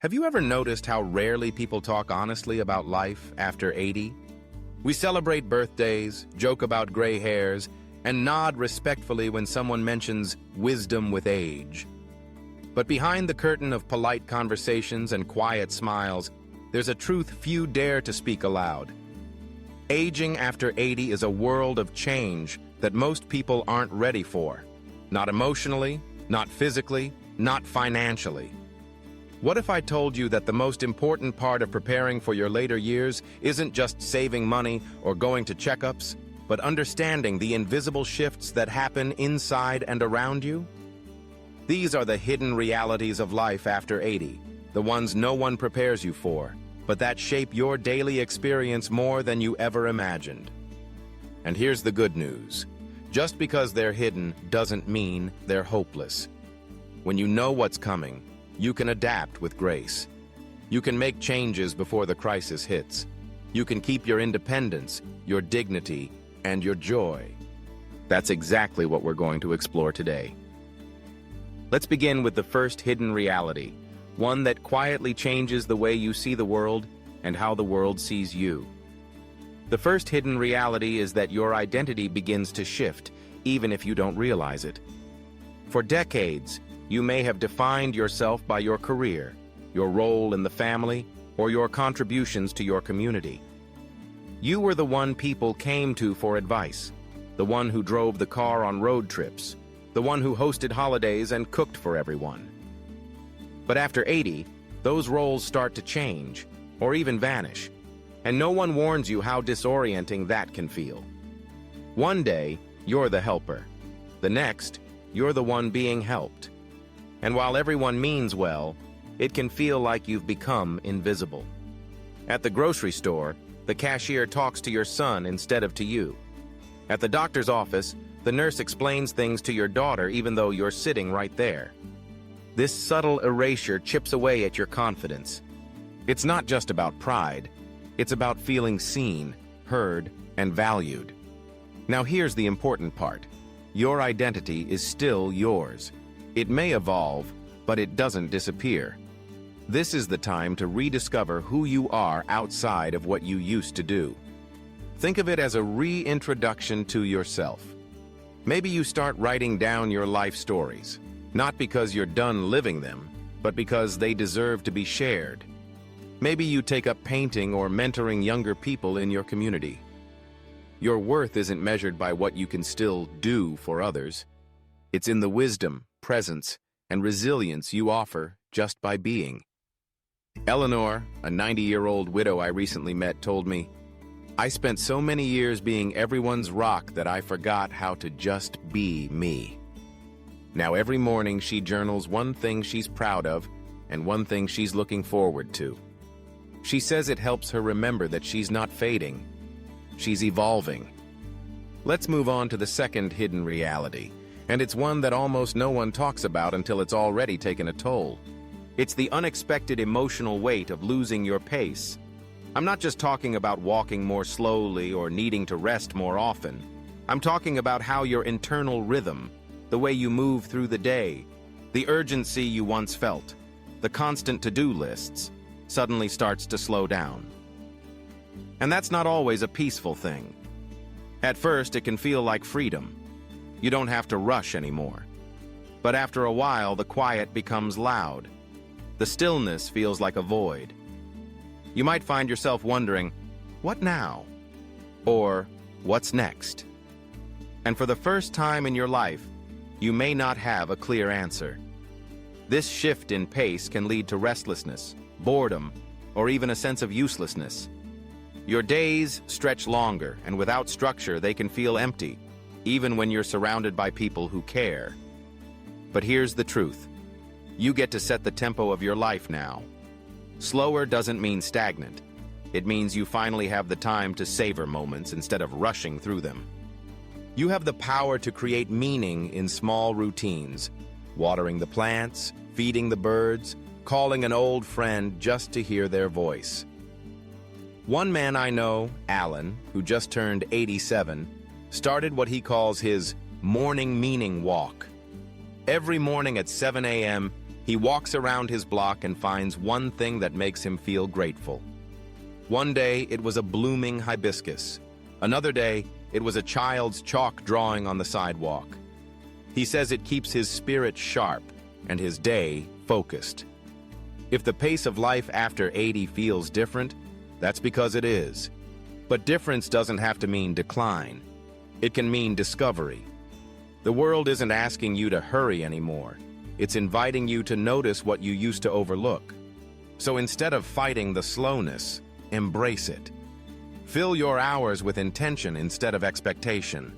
Have you ever noticed how rarely people talk honestly about life after 80? We celebrate birthdays, joke about gray hairs, and nod respectfully when someone mentions wisdom with age. But behind the curtain of polite conversations and quiet smiles, there's a truth few dare to speak aloud. Aging after 80 is a world of change that most people aren't ready for. Not emotionally, not physically, not financially. What if I told you that the most important part of preparing for your later years isn't just saving money or going to checkups, but understanding the invisible shifts that happen inside and around you? These are the hidden realities of life after 80, the ones no one prepares you for, but that shape your daily experience more than you ever imagined. And here's the good news. Just because they're hidden doesn't mean they're hopeless. When you know what's coming, you can adapt with grace. You can make changes before the crisis hits. You can keep your independence, your dignity, and your joy. That's exactly what we're going to explore today. Let's begin with the first hidden reality, one that quietly changes the way you see the world and how the world sees you. The first hidden reality is that your identity begins to shift, even if you don't realize it. For decades, you may have defined yourself by your career, your role in the family, or your contributions to your community. You were the one people came to for advice, the one who drove the car on road trips, the one who hosted holidays and cooked for everyone. But after 80, those roles start to change, or even vanish, and no one warns you how disorienting that can feel. One day, you're the helper. The next, you're the one being helped. And while everyone means well, it can feel like you've become invisible. At the grocery store, the cashier talks to your son instead of to you. At the doctor's office, the nurse explains things to your daughter even though you're sitting right there. This subtle erasure chips away at your confidence. It's not just about pride. It's about feeling seen, heard, and valued. Now here's the important part. Your identity is still yours. It may evolve, but it doesn't disappear. This is the time to rediscover who you are outside of what you used to do. Think of it as a reintroduction to yourself. Maybe you start writing down your life stories, not because you're done living them, but because they deserve to be shared. Maybe you take up painting or mentoring younger people in your community. Your worth isn't measured by what you can still do for others. It's in the wisdom, presence, and resilience you offer just by being. Eleanor, a 90-year-old widow I recently met, told me, "I spent so many years being everyone's rock that I forgot how to just be me." Now every morning she journals one thing she's proud of and one thing she's looking forward to. She says it helps her remember that she's not fading. She's evolving. Let's move on to the second hidden reality, and it's one that almost no one talks about until it's already taken a toll. It's the unexpected emotional weight of losing your pace. I'm not just talking about walking more slowly or needing to rest more often. I'm talking about how your internal rhythm, the way you move through the day, the urgency you once felt, the constant to-do lists, suddenly starts to slow down. And that's not always a peaceful thing. At first, it can feel like freedom. You don't have to rush anymore. But after a while, the quiet becomes loud. The stillness feels like a void. You might find yourself wondering, what now? Or, what's next? And for the first time in your life, you may not have a clear answer. This shift in pace can lead to restlessness, boredom, or even a sense of uselessness. Your days stretch longer, and without structure, they can feel empty, even when you're surrounded by people who care. But here's the truth. You get to set the tempo of your life now. Slower doesn't mean stagnant. It means you finally have the time to savor moments instead of rushing through them. You have the power to create meaning in small routines, watering the plants, feeding the birds, calling an old friend just to hear their voice. One man I know, Alan, who just turned 87, started what he calls his morning meaning walk. Every morning at 7 a.m., He walks around his block and finds one thing that makes him feel grateful. One day, it was a blooming hibiscus. Another day, it was a child's chalk drawing on the sidewalk. He says it keeps his spirit sharp and his day focused. If the pace of life after 80 feels different, that's because it is. But difference doesn't have to mean decline. It can mean discovery. The world isn't asking you to hurry anymore. It's inviting you to notice what you used to overlook. So instead of fighting the slowness, embrace it. Fill your hours with intention instead of expectation.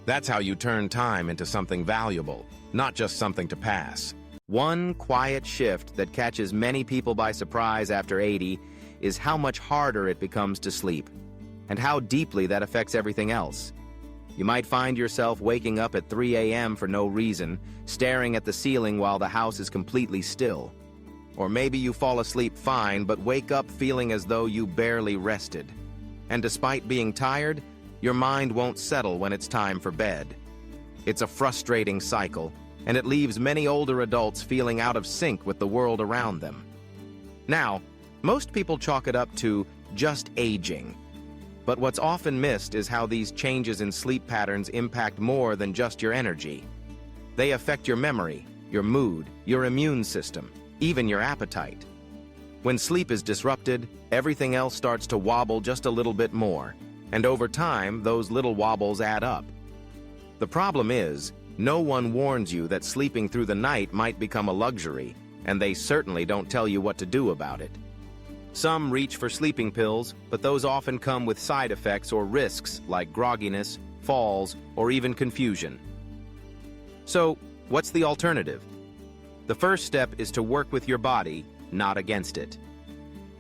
That's how you turn time into something valuable, not just something to pass. One quiet shift that catches many people by surprise after 80 is how much harder it becomes to sleep, and how deeply that affects everything else. You might find yourself waking up at 3 a.m. for no reason, staring at the ceiling while the house is completely still. Or maybe you fall asleep fine but wake up feeling as though you barely rested. And despite being tired, your mind won't settle when it's time for bed. It's a frustrating cycle, and it leaves many older adults feeling out of sync with the world around them. Now, most people chalk it up to just aging. But what's often missed is how these changes in sleep patterns impact more than just your energy. They affect your memory, your mood, your immune system, even your appetite. When sleep is disrupted, everything else starts to wobble just a little bit more, and over time, those little wobbles add up. The problem is, no one warns you that sleeping through the night might become a luxury, and they certainly don't tell you what to do about it. Some reach for sleeping pills, but those often come with side effects or risks like grogginess, falls, or even confusion. So, what's the alternative? The first step is to work with your body, not against it.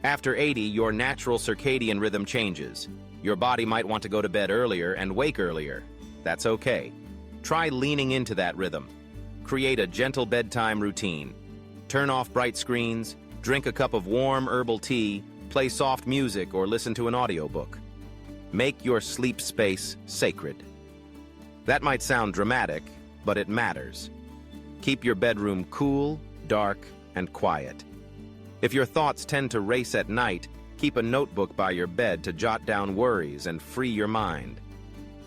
After 80, your natural circadian rhythm changes. Your body might want to go to bed earlier and wake earlier. That's okay. Try leaning into that rhythm. Create a gentle bedtime routine. Turn off bright screens, drink a cup of warm herbal tea, play soft music, or listen to an audiobook. Make your sleep space sacred. That might sound dramatic, but it matters. Keep your bedroom cool, dark, and quiet. If your thoughts tend to race at night, keep a notebook by your bed to jot down worries and free your mind.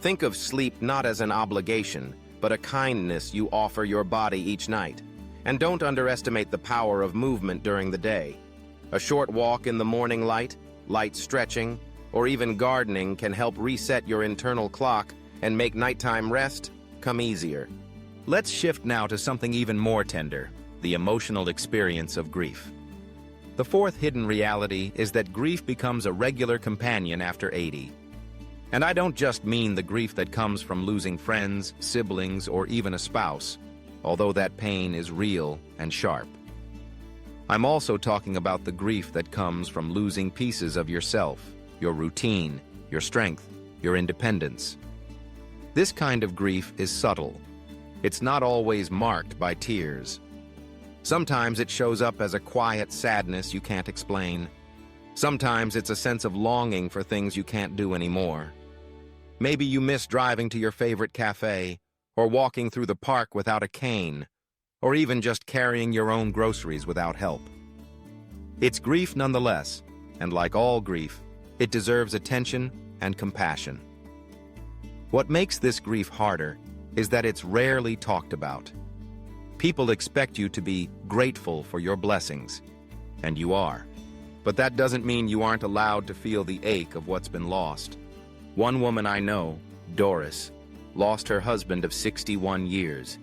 Think of sleep not as an obligation, but a kindness you offer your body each night. And don't underestimate the power of movement during the day. A short walk in the morning light stretching, or even gardening can help reset your internal clock and make nighttime rest come easier. Let's shift now to something even more tender, the emotional experience of grief. The fourth hidden reality is that grief becomes a regular companion after 80. And I don't just mean the grief that comes from losing friends, siblings, or even a spouse, although that pain is real and sharp. I'm also talking about the grief that comes from losing pieces of yourself, your routine, your strength, your independence. This kind of grief is subtle. It's not always marked by tears. Sometimes it shows up as a quiet sadness you can't explain. Sometimes it's a sense of longing for things you can't do anymore. Maybe you miss driving to your favorite cafe, or walking through the park without a cane, or even just carrying your own groceries without help. It's grief nonetheless, and like all grief, it deserves attention and compassion. What makes this grief harder is that it's rarely talked about. People expect you to be grateful for your blessings, and you are. But that doesn't mean you aren't allowed to feel the ache of what's been lost. One woman I know, Doris, lost her husband of 61 years.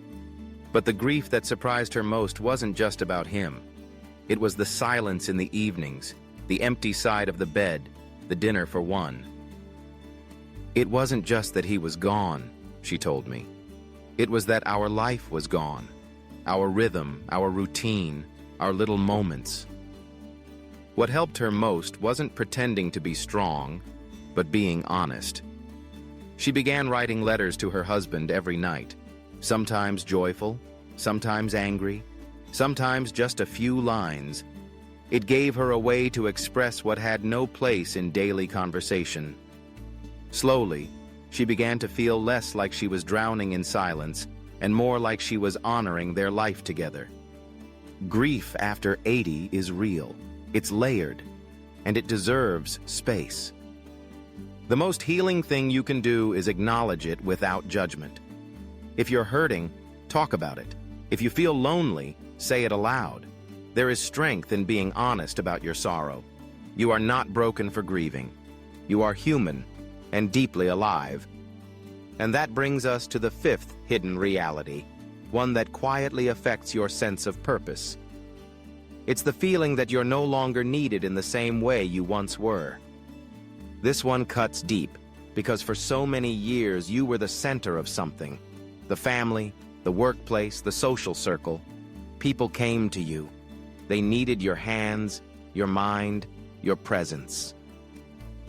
But the grief that surprised her most wasn't just about him. It was the silence in the evenings, the empty side of the bed, the dinner for one. It wasn't just that he was gone, she told me. It was that our life was gone. Our rhythm, our routine, our little moments. What helped her most wasn't pretending to be strong, but being honest. She began writing letters to her husband every night, sometimes joyful, sometimes angry, sometimes just a few lines. It gave her a way to express what had no place in daily conversation. Slowly, she began to feel less like she was drowning in silence and more like she was honoring their life together. Grief after 80 is real. It's layered, and it deserves space. The most healing thing you can do is acknowledge it without judgment. If you're hurting, talk about it. If you feel lonely, say it aloud. There is strength in being honest about your sorrow. You are not broken for grieving. You are human and deeply alive. And that brings us to the fifth hidden reality, one that quietly affects your sense of purpose. It's the feeling that you're no longer needed in the same way you once were. This one cuts deep, because for so many years you were the center of something. The family, the workplace, the social circle. People came to you. They needed your hands, your mind, your presence.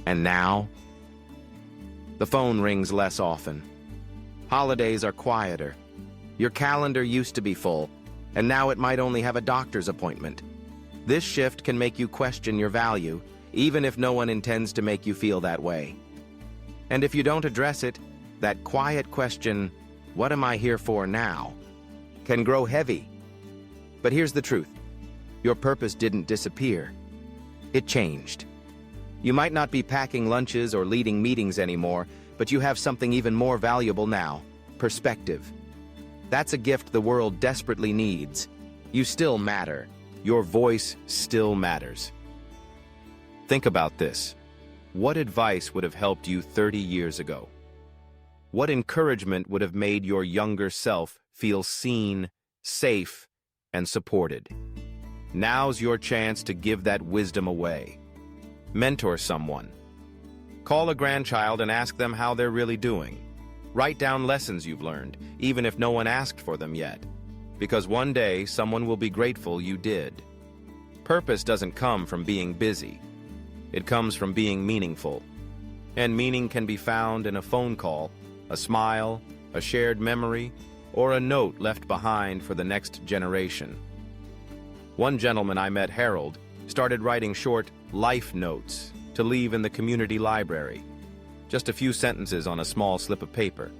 And now, the phone rings less often. Holidays are quieter. Your calendar used to be full, and now it might only have a doctor's appointment. This shift can make you question your value, even if no one intends to make you feel that way. And if you don't address it, that quiet question, "What am I here for now?" can grow heavy. But here's the truth. Your purpose didn't disappear. It changed. You might not be packing lunches or leading meetings anymore, but you have something even more valuable now: perspective. That's a gift the world desperately needs. You still matter. Your voice still matters. Think about this. What advice would have helped you 30 years ago? What encouragement would have made your younger self feel seen, safe, and supported? Now's your chance to give that wisdom away. Mentor someone. Call a grandchild and ask them how they're really doing. Write down lessons you've learned, even if no one asked for them yet. Because one day, someone will be grateful you did. Purpose doesn't come from being busy. It comes from being meaningful. And meaning can be found in a phone call, a smile, a shared memory, or a note left behind for the next generation. One gentleman I met, Harold, started writing short life notes to leave in the community library. Just a few sentences on a small slip of paper.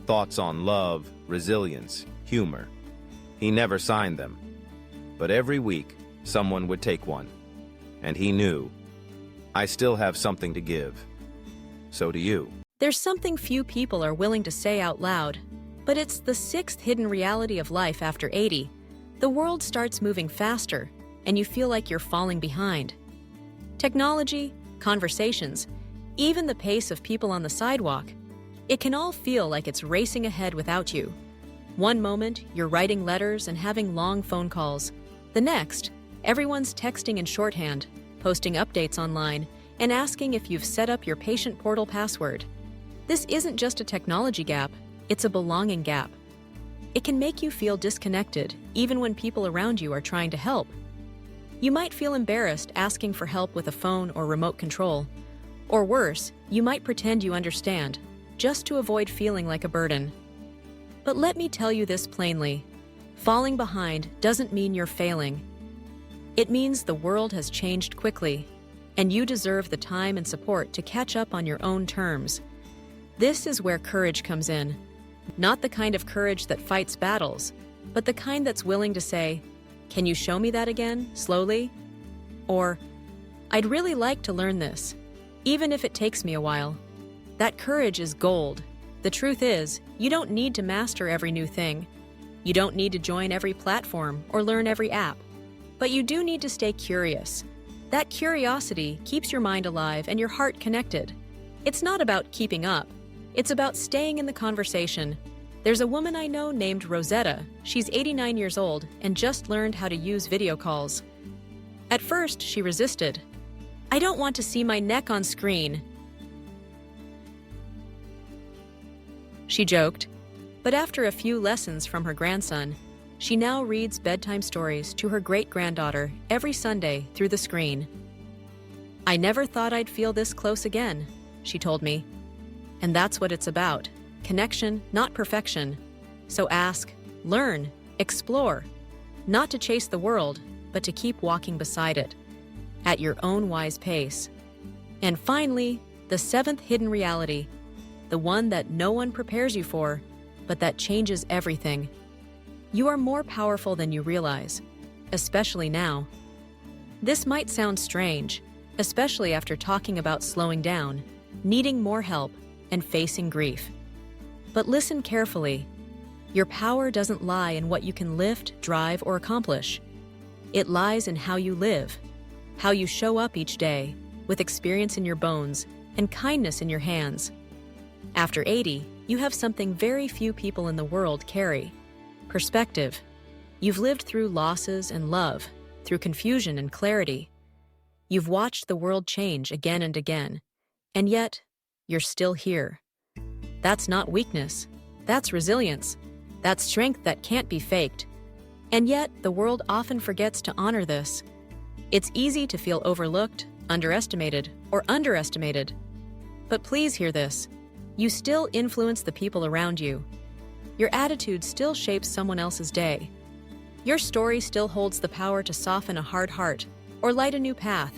Thoughts on love, resilience, humor. He never signed them. But every week, someone would take one. And he knew, I still have something to give. So do you. There's something few people are willing to say out loud, but it's the sixth hidden reality of life after 80. The world starts moving faster, and you feel like you're falling behind. Technology, conversations, even the pace of people on the sidewalk, it can all feel like it's racing ahead without you. One moment, you're writing letters and having long phone calls. The next, everyone's texting in shorthand, posting updates online, and asking if you've set up your patient portal password. This isn't just a technology gap, it's a belonging gap. It can make you feel disconnected, even when people around you are trying to help. You might feel embarrassed asking for help with a phone or remote control. Or worse, you might pretend you understand, just to avoid feeling like a burden. But let me tell you this plainly. Falling behind doesn't mean you're failing. It means the world has changed quickly, and you deserve the time and support to catch up on your own terms. This is where courage comes in. Not the kind of courage that fights battles, but the kind that's willing to say, "Can you show me that again, slowly?" Or, "I'd really like to learn this, even if it takes me a while." That courage is gold. The truth is, you don't need to master every new thing. You don't need to join every platform or learn every app. But you do need to stay curious. That curiosity keeps your mind alive and your heart connected. It's not about keeping up. It's about staying in the conversation. There's a woman I know named Rosetta. She's 89 years old and just learned how to use video calls. At first, she resisted. "I don't want to see my neck on screen," she joked. But after a few lessons from her grandson, she now reads bedtime stories to her great-granddaughter every Sunday through the screen. "I never thought I'd feel this close again," she told me. And that's what it's about. Connection, not perfection. So ask, learn, explore. Not to chase the world, but to keep walking beside it. At your own wise pace. And finally, the seventh hidden reality. The one that no one prepares you for, but that changes everything. You are more powerful than you realize. especially now. This might sound strange, especially after talking about slowing down, needing more help, and facing grief. But listen carefully. Your power doesn't lie in what you can lift, drive, or accomplish. It lies in how you live, how you show up each day, with experience in your bones and kindness in your hands. After 80, you have something very few people in the world carry: perspective. You've lived through losses and love, through confusion and clarity. You've watched the world change again and again, and yet, you're still here. That's not weakness. That's resilience. That's strength that can't be faked. And yet, the world often forgets to honor this. It's easy to feel overlooked, underestimated, or underestimated. But please hear this. You still influence the people around you. Your attitude still shapes someone else's day. Your story still holds the power to soften a hard heart or light a new path.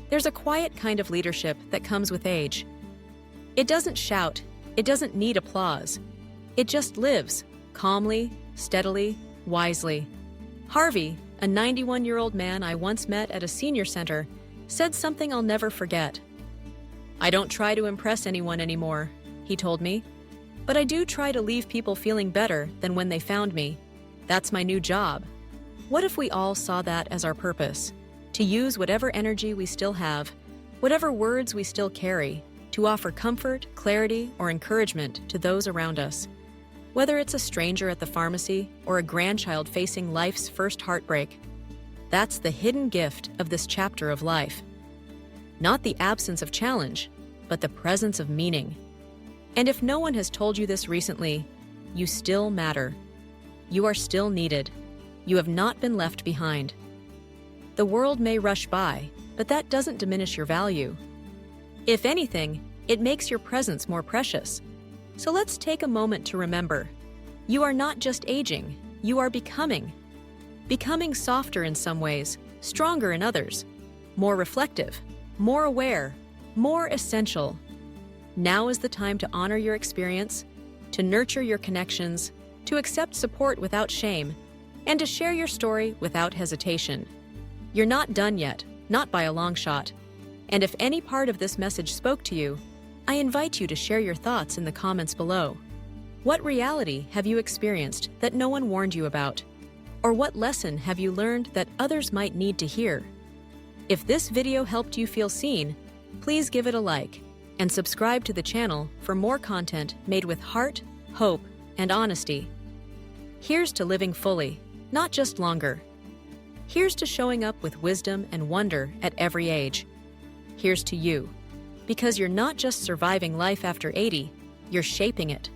There's a quiet kind of leadership that comes with age. It doesn't shout. It doesn't need applause. It just lives, calmly, steadily, wisely. Harvey, a 91-year-old man I once met at a senior center, said something I'll never forget. "I don't try to impress anyone anymore," he told me, "but I do try to leave people feeling better than when they found me. That's my new job." What if we all saw that as our purpose? To use whatever energy we still have, whatever words we still carry, to offer comfort, clarity, or encouragement to those around us. Whether it's a stranger at the pharmacy or a grandchild facing life's first heartbreak. That's the hidden gift of this chapter of life. Not the absence of challenge, but the presence of meaning. And if no one has told you this recently, you still matter. You are still needed. You have not been left behind. The world may rush by, but that doesn't diminish your value. If anything, it makes your presence more precious. So let's take a moment to remember, you are not just aging, you are becoming. Becoming softer in some ways, stronger in others, more reflective, more aware, more essential. Now is the time to honor your experience, to nurture your connections, to accept support without shame, and to share your story without hesitation. You're not done yet, not by a long shot. And if any part of this message spoke to you, I invite you to share your thoughts in the comments below. What reality have you experienced that no one warned you about? Or what lesson have you learned that others might need to hear? If this video helped you feel seen, please give it a like and subscribe to the channel for more content made with heart, hope, and honesty. Here's to living fully, not just longer. Here's to showing up with wisdom and wonder at every age. Here's to you, because you're not just surviving life after 80, you're shaping it.